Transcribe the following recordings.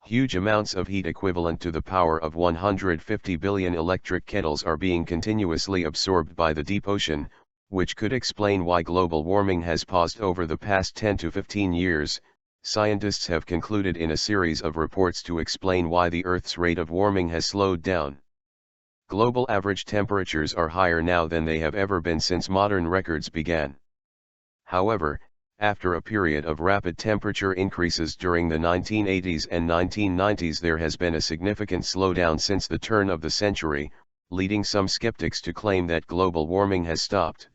Huge amounts of heat equivalent to the power of 150 billion electric kettles are being continuously absorbed by the deep ocean, which could explain why global warming has paused over the past 10 to 15 years, scientists have concluded in a series of reports to explain why the Earth's rate of warming has slowed down. Global average temperatures are higher now than they have ever been since modern records began. However, after a period of rapid temperature increases during the 1980s and 1990s, there has been a significant slowdown since the turn of the century, leading some skeptics to claim that global warming has stopped.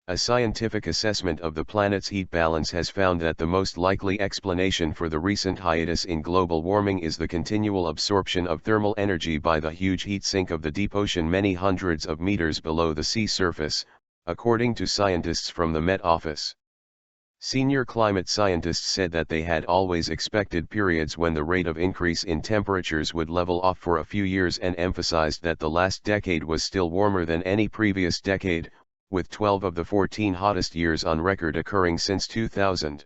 A scientific assessment of the planet's heat balance has found that the most likely explanation for the recent hiatus in global warming is the continual absorption of thermal energy by the huge heat sink of the deep ocean many hundreds of meters below the sea surface, according to scientists from the Met Office. Senior climate scientists said that they had always expected periods when the rate of increase in temperatures would level off for a few years, and emphasized that the last decade was still warmer than any previous decade, with 12 of the 14 hottest years on record occurring since 2000.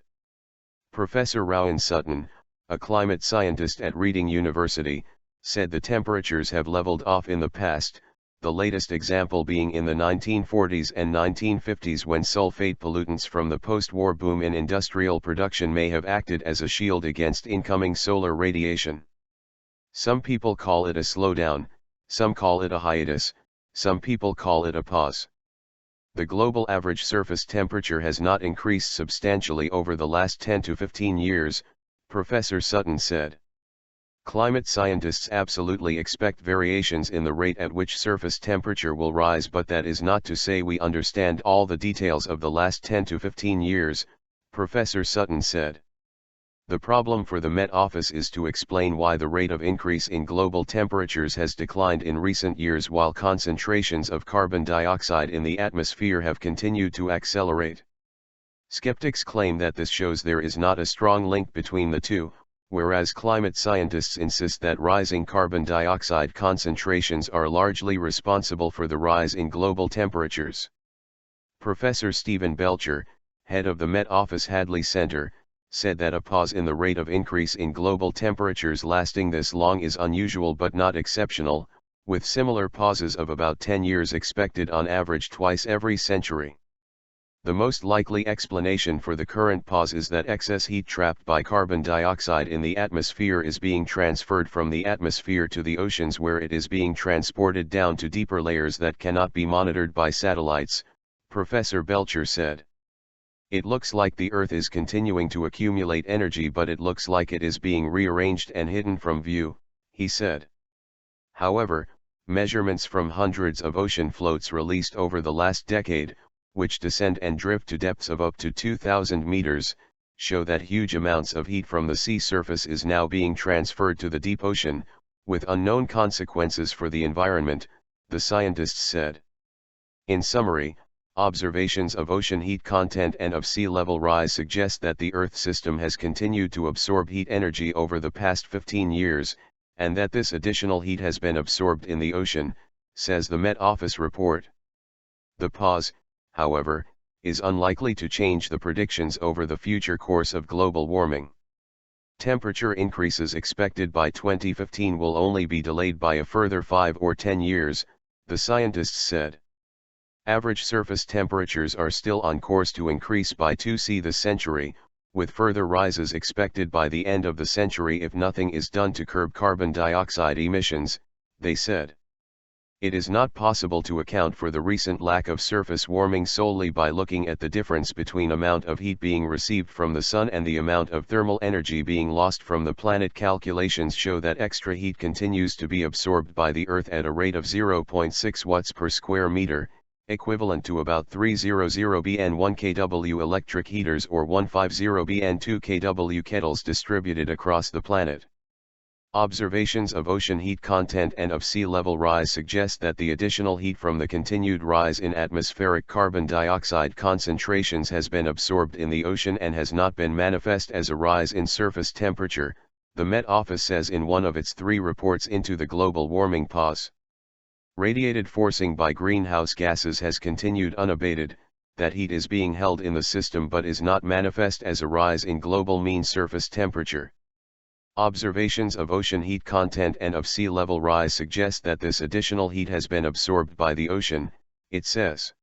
Professor Rowan Sutton, a climate scientist at Reading University, said the temperatures have leveled off in the past, the latest example being in the 1940s and 1950s, when sulfate pollutants from the post-war boom in industrial production may have acted as a shield against incoming solar radiation. Some people call it a slowdown, some call it a hiatus, some people call it a pause. The global average surface temperature has not increased substantially over the last 10 to 15 years, Professor Sutton said. Climate scientists absolutely expect variations in the rate at which surface temperature will rise, but that is not to say we understand all the details of the last 10 to 15 years, Professor Sutton said. The problem for the Met Office is to explain why the rate of increase in global temperatures has declined in recent years while concentrations of carbon dioxide in the atmosphere have continued to accelerate. Skeptics claim that this shows there is not a strong link between the two, whereas climate scientists insist that rising carbon dioxide concentrations are largely responsible for the rise in global temperatures. Professor Stephen Belcher, head of the Met Office Hadley Center, said that a pause in the rate of increase in global temperatures lasting this long is unusual but not exceptional, with similar pauses of about 10 years expected on average twice every century. The most likely explanation for the current pause is that excess heat trapped by carbon dioxide in the atmosphere is being transferred from the atmosphere to the oceans, where it is being transported down to deeper layers that cannot be monitored by satellites, Professor Belcher said. It looks like the Earth is continuing to accumulate energy, but it looks like it is being rearranged and hidden from view, he said. However, measurements from hundreds of ocean floats released over the last decade, which descend and drift to depths of up to 2,000 meters, show that huge amounts of heat from the sea surface is now being transferred to the deep ocean, with unknown consequences for the environment, the scientists said. In summary, observations of ocean heat content and of sea level rise suggest that the Earth system has continued to absorb heat energy over the past 15 years, and that this additional heat has been absorbed in the ocean, says the Met Office report. The pause, however, is unlikely to change the predictions over the future course of global warming. Temperature increases expected by 2015 will only be delayed by a further 5 or 10 years, the scientists said. Average surface temperatures are still on course to increase by 2°C this century, with further rises expected by the end of the century if nothing is done to curb carbon dioxide emissions, they said. It is not possible to account for the recent lack of surface warming solely by looking at the difference between amount of heat being received from the sun and the amount of thermal energy being lost from the planet. Calculations show that extra heat continues to be absorbed by the Earth at a rate of 0.6 watts per square meter, equivalent to about 300 Bn 1 kW electric heaters or 150 Bn 2 kW kettles distributed across the planet. Observations of ocean heat content and of sea level rise suggest that the additional heat from the continued rise in atmospheric carbon dioxide concentrations has been absorbed in the ocean and has not been manifest as a rise in surface temperature, the Met Office says in one of its 3 reports into the global warming pause. Radiated forcing by greenhouse gases has continued unabated, that heat is being held in the system but is not manifest as a rise in global mean surface temperature. Observations of ocean heat content and of sea level rise suggest that this additional heat has been absorbed by the ocean, it says.